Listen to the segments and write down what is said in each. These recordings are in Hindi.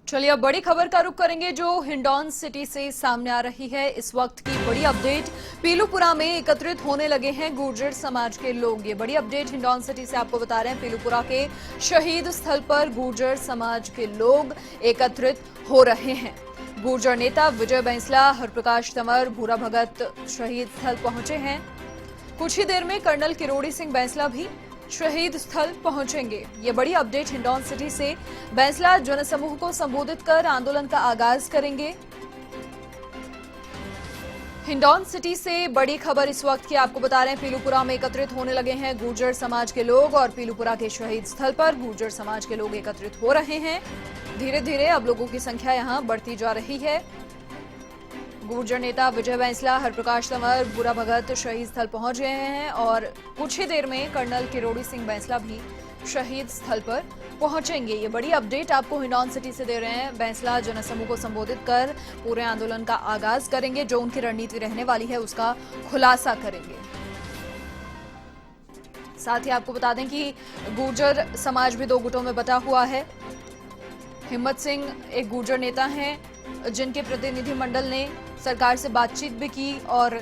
चलिए अब बड़ी खबर का रुख करेंगे जो हिंडौन सिटी से सामने आ रही है। इस वक्त की बड़ी अपडेट, पीलूपुरा में एकत्रित होने लगे हैं गुर्जर समाज के लोग। ये बड़ी अपडेट हिंडौन सिटी से आपको बता रहे हैं। पीलूपुरा के शहीद स्थल पर गुर्जर समाज के लोग एकत्रित हो रहे हैं। गुर्जर नेता विजय बैंसला, हरप्रकाश तंवर, भूरा भगत शहीद स्थल पहुंचे हैं। कुछ ही देर में कर्नल किरोड़ी सिंह बैंसला भी शहीद स्थल पहुंचेंगे। ये बड़ी अपडेट हिंडौन सिटी से। बैंसला जनसमूह को संबोधित कर आंदोलन का आगाज करेंगे। हिंडौन सिटी से बड़ी खबर इस वक्त की आपको बता रहे हैं। पीलूपुरा में एकत्रित होने लगे हैं गुर्जर समाज के लोग और पीलूपुरा के शहीद स्थल पर गुर्जर समाज के लोग एकत्रित हो रहे हैं। धीरे धीरे अब लोगों की संख्या यहां बढ़ती जा रही है। गुर्जर नेता विजय बैंसला, हरप्रकाश तंवर, भूरा भगत शहीद स्थल पहुंच गए हैं और कुछ ही देर में कर्नल किरोड़ी सिंह बैंसला भी शहीद स्थल पर पहुंचेंगे। ये बड़ी अपडेट आपको हिंडौन सिटी से दे रहे हैं। बैंसला जनसमूह को संबोधित कर पूरे आंदोलन का आगाज करेंगे। जो उनकी रणनीति रहने वाली है उसका खुलासा करेंगे। साथ ही आपको बता दें कि गुर्जर समाज भी दो गुटों में बटा हुआ है। हिम्मत सिंह एक गुर्जर नेता हैं जिनके प्रतिनिधिमंडल ने सरकार से बातचीत भी की और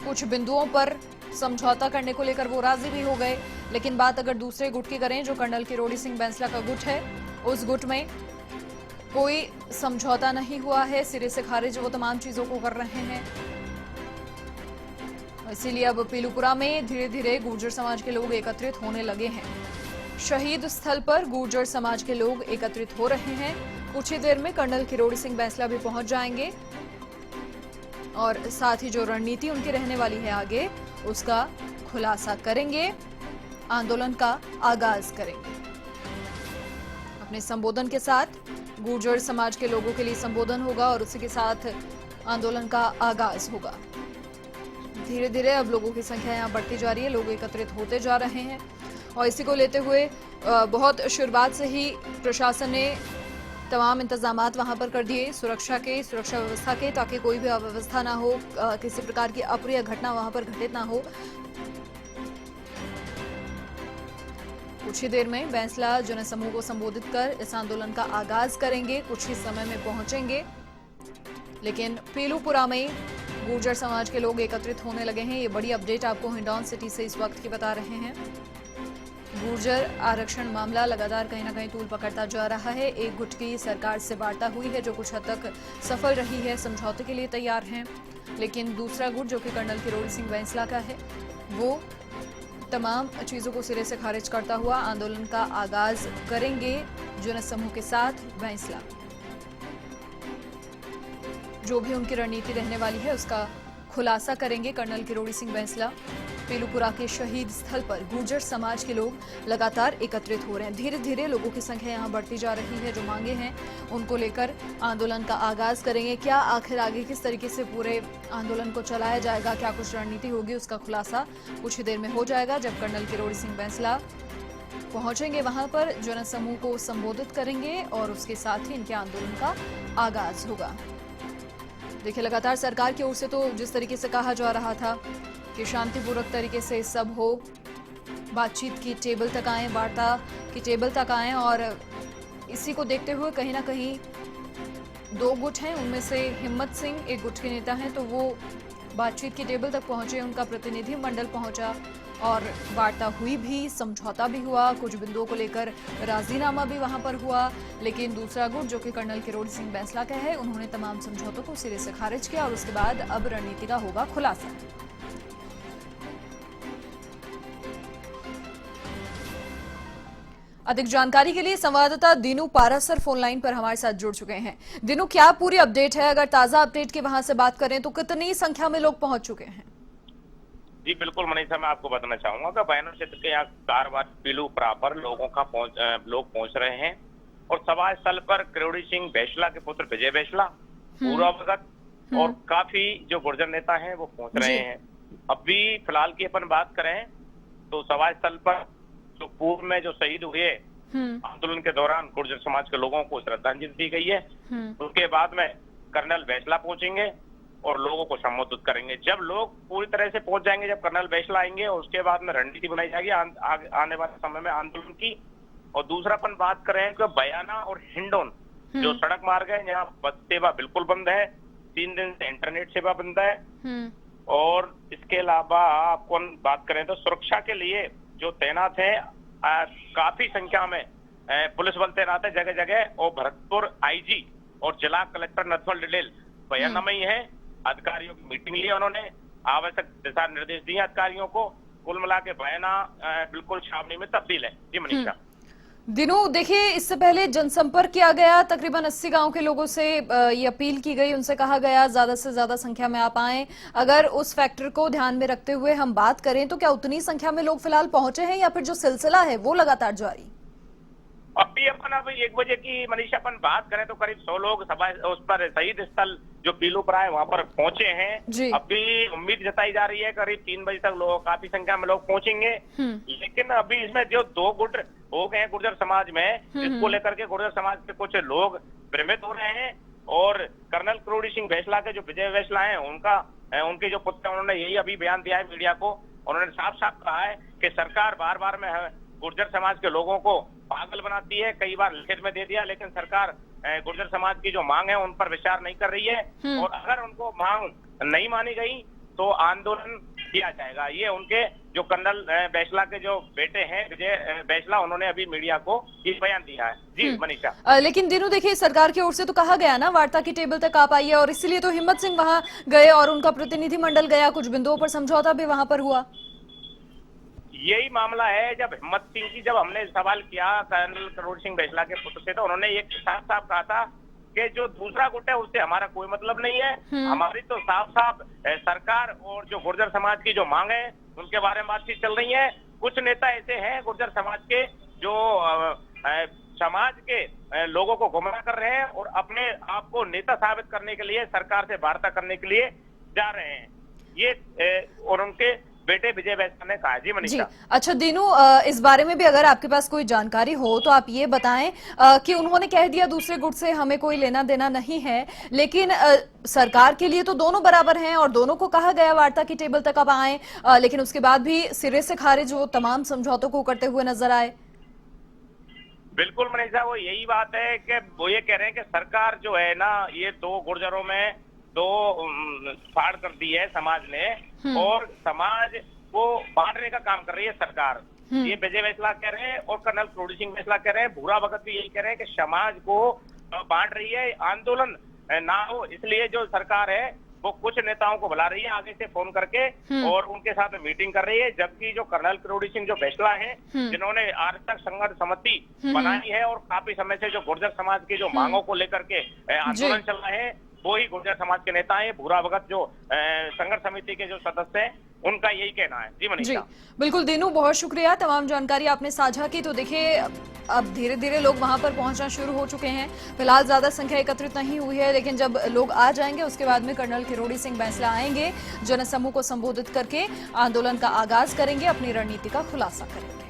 कुछ बिंदुओं पर समझौता करने को लेकर वो राजी भी हो गए। लेकिन बात अगर दूसरे गुट की करें, जो कर्नल किरोड़ी सिंह बैंसला का गुट है, उस गुट में कोई समझौता नहीं हुआ है। सिरे से खारिज वो तमाम चीजों को कर रहे हैं। इसीलिए अब पीलूपुरा में धीरे धीरे गुर्जर समाज के लोग एकत्रित होने लगे हैं। शहीद स्थल पर गुर्जर समाज के लोग एकत्रित हो रहे हैं। कुछ ही देर में कर्नल किरोड़ी सिंह बैंसला भी पहुंच जाएंगे और साथ ही जो रणनीति उनकी रहने वाली है आगे, उसका खुलासा करेंगे, आंदोलन का आगाज करेंगे। अपने संबोधन के साथ गुर्जर समाज के लोगों के लिए संबोधन होगा और उसी के साथ आंदोलन का आगाज होगा। धीरे धीरे अब लोगों की संख्या यहाँ बढ़ती जा रही है, लोग एकत्रित होते जा रहे हैं और इसी को लेते हुए बहुत शुरुआत से ही प्रशासन ने तमाम इंतजामात वहां पर कर दिए, सुरक्षा व्यवस्था के, ताकि कोई भी अव्यवस्था ना हो, किसी प्रकार की अप्रिय घटना वहां पर घटित ना हो। कुछ ही देर में बैंसला जनसमूह को संबोधित कर इस आंदोलन का आगाज करेंगे। कुछ ही समय में पहुंचेंगे। लेकिन पीलूपुरा में गुर्जर समाज के लोग एकत्रित होने लगे हैं। ये बड़ी अपडेट आपको हिंडौन सिटी से इस वक्त की बता रहे हैं। गुर्जर आरक्षण मामला लगातार कहीं ना कहीं तूल पकड़ता जा रहा है। एक गुट की सरकार से वार्ता हुई है जो कुछ हद तक सफल रही है, समझौते के लिए तैयार हैं। लेकिन दूसरा गुट जो कि कर्नल किरोड़ी सिंह बैंसला का है, वो तमाम चीजों को सिरे से खारिज करता हुआ आंदोलन का आगाज करेंगे। जनसमूह के साथ बैंसला जो भी उनकी रणनीति रहने वाली है उसका खुलासा करेंगे। कर्नल किरोड़ी सिंह बैंसला पीलूपुरा के शहीद स्थल पर गुर्जर समाज के लोग लगातार एकत्रित हो रहे हैं। धीरे धीरे लोगों की संख्या यहां बढ़ती जा रही है। जो मांगे हैं उनको लेकर आंदोलन का आगाज करेंगे। क्या आखिर आगे किस तरीके से पूरे आंदोलन को चलाया जाएगा, क्या कुछ रणनीति होगी, उसका खुलासा कुछ ही देर में हो जाएगा जब कर्नल किरोड़ी सिंह बैंसला पहुंचेंगे। वहां पर जनसमूह को संबोधित करेंगे और उसके साथ ही इनके आंदोलन का आगाज होगा। देखिए, लगातार सरकार की ओर से तो जिस तरीके से कहा जा रहा था कि शांतिपूर्वक तरीके से सब हो, बातचीत की टेबल तक आए, वार्ता की टेबल तक आए, और इसी को देखते हुए कहीं ना कहीं दो गुट हैं, उनमें से हिम्मत सिंह एक गुट के नेता हैं, तो वो बातचीत की टेबल तक पहुंचे, उनका प्रतिनिधि मंडल पहुंचा और वार्ता हुई भी, समझौता भी हुआ, कुछ बिंदुओं को लेकर राजीनामा भी वहां पर हुआ। लेकिन दूसरा गुट जो कि कर्नल किरोड़ी सिंह बैंसला का है, उन्होंने तमाम समझौतों को सिरे से खारिज किया और उसके बाद अब रणनीति का होगा खुलासा। अधिक जानकारी के लिए संवाददाता दीनू पारासर फोन लाइन पर हमारे साथ जुड़ चुके हैं। दीनू, क्या पूरी अपडेट है? अगर ताजा अपडेट की वहां से बात करें तो कितनी संख्या में लोग पहुंच चुके हैं? जी बिल्कुल मनीषा, मैं आपको बताना चाहूंगा कि बयानों क्षेत्र के यहाँ कारवार पीलूपुरा पर लोग पहुंच रहे हैं और सभा स्थल पर किरोड़ी सिंह बैंसला के पुत्र विजय बैंसला, भूरा भगत और काफी जो गुर्जर नेता हैं वो पहुंच रहे हैं। अभी फिलहाल की अपन बात करें तो सभा स्थल पर जो पूर्व में जो शहीद हुए आंदोलन के दौरान गुर्जर समाज के लोगों को श्रद्धांजलि दी गई है। उसके बाद में कर्नल बैंसला पहुंचेंगे और लोगों को संबोधित करेंगे। जब लोग पूरी तरह से पहुंच जाएंगे, जब कर्नल बैंसला आएंगे और उसके बाद में रणनीति बनाई जाएगी आने वाले समय में आंदोलन की। और दूसरा अपन बात करें तो बयाना और हिंडौन जो सड़क मार्ग है यहाँ बस सेवा बिल्कुल बंद है, 3 दिन से इंटरनेट सेवा बंद है। और इसके अलावा आपको बात करें तो सुरक्षा के लिए जो तैनात है काफी संख्या में पुलिस बल तैनात है जगह जगह। और भरतपुर आईजी और जिला कलेक्टर नथवल डिडेल बयाना में ही है, अधिकारियों की मीटिंग ली, उन्होंने आवश्यक दिशा निर्देश दिए अधिकारियों को। कुल मिला के बयाना बिल्कुल छावनी में तब्दील है। जी मनीषा। दिनों देखिए, इससे पहले जनसंपर्क किया गया, तकरीबन 80 गांव के लोगों से ये अपील की गई, उनसे कहा गया ज्यादा से ज्यादा संख्या में आप आएं। अगर उस फैक्टर को ध्यान में रखते हुए हम बात करें तो क्या उतनी संख्या में लोग फिलहाल पहुंचे हैं या फिर जो सिलसिला है वो लगातार जारी? अभी अपन 1 बजे की मनीषा अपन बात करें तो करीब 100 लोग सभा उस पर शहीद स्थल जो पीलूपुरा है वहां पर पहुंचे हैं। अभी उम्मीद जताई जा रही है करीब 3 बजे तक लोग काफी संख्या में लोग पहुंचेंगे। लेकिन अभी इसमें जो 2 गुट हो गए हैं गुर्जर समाज में, इसको लेकर के गुर्जर समाज के कुछ लोग भ्रमित हो रहे हैं। और कर्नल किरोड़ी सिंह बैसला के जो विजय बैसला है उनके जो पुत्र उन्होंने यही अभी बयान दिया है मीडिया को। उन्होंने साफ साफ कहा है कि सरकार बार बार में गुर्जर समाज के लोगों को पागल बनाती है, कई बार लिखित में दे दिया, लेकिन सरकार गुर्जर समाज की जो मांग है उन पर विचार नहीं कर रही है। और अगर उनको मांग नहीं मानी गई तो आंदोलन किया जाएगा। ये उनके जो कर्नल बैसला के जो बेटे हैं विजय बैसला, उन्होंने अभी मीडिया को ये बयान दिया है। जी मनीषा। लेकिन दिनों देखिए, सरकार की ओर से तो कहा गया ना वार्ता की टेबल तक आप आइए, और इसीलिए तो हिम्मत सिंह वहां गए और उनका प्रतिनिधिमंडल गया, कुछ बिंदुओं पर समझौता भी वहां पर हुआ। यही मामला है। जब हिम्मत सिंह की जब हमने सवाल किया कर्नल किरोड़ी सिंह बैसला के पुत्र से, तो उन्होंने एक साफ साफ कहा था कि जो दूसरा गुट है उससे हमारा कोई मतलब नहीं है, हमारी तो साफ साफ सरकार और जो गुर्जर समाज की जो मांग है उनके बारे में बातचीत चल रही है। कुछ नेता ऐसे हैं गुर्जर समाज के जो समाज के लोगों को गुमराह कर रहे हैं और अपने आप को नेता साबित करने के लिए सरकार से वार्ता करने के लिए जा रहे हैं, ये और उनके बेटे विजय बैसला ने कहा। जी मनीषा। अच्छा दीनू, इस बारे में भी अगर आपके पास कोई जानकारी हो तो आप ये बताएं कि उन्होंने कह दिया दूसरे गुट से हमें कोई लेना देना नहीं है, लेकिन सरकार के लिए तो दोनों बराबर हैं और दोनों को कहा गया वार्ता की टेबल तक आप आए, लेकिन उसके बाद भी सिरे से खारिज वो तमाम समझौतों को करते हुए नजर आए। बिल्कुल मनीषा, वो यही बात है कि वो ये कह रहे हैं कि सरकार जो है ना, ये 2 गुर्जरों में 2 फाड़ कर दी है समाज ने और समाज को बांटने का काम कर रही है सरकार। ये विजय बैसला कह रहे हैं और कर्नल किरोड़ी सिंह बैसला कह रहे हैं, भूरा भगत भी यही कह रहे हैं कि समाज को बांट रही है, आंदोलन ना हो इसलिए जो सरकार है वो कुछ नेताओं को बुला रही है आगे से फोन करके और उनके साथ मीटिंग कर रही है। जबकि जो कर्नल किरोड़ी सिंह जो बैसला है जिन्होंने आज तक संघर्ष समिति बनाई है और काफी समय से जो गुर्जर समाज की जो मांगों को लेकर के आंदोलन चल रहे हैं, वो ही गुर्जर समाज के नेता हैं। भूरा भगत जो संघर्ष समिति के जो सदस्य हैं उनका यही कहना है। जी मनीषा। बिल्कुल दीनू, बहुत शुक्रिया, तमाम जानकारी आपने साझा की। तो देखिए, अब धीरे धीरे लोग वहां पर पहुंचना शुरू हो चुके हैं। फिलहाल ज्यादा संख्या एकत्रित नहीं हुई है, लेकिन जब लोग आ जाएंगे उसके बाद में कर्नल किरोड़ी सिंह बैसला आएंगे, जनसमूह को संबोधित करके आंदोलन का आगाज करेंगे, अपनी रणनीति का खुलासा करेंगे।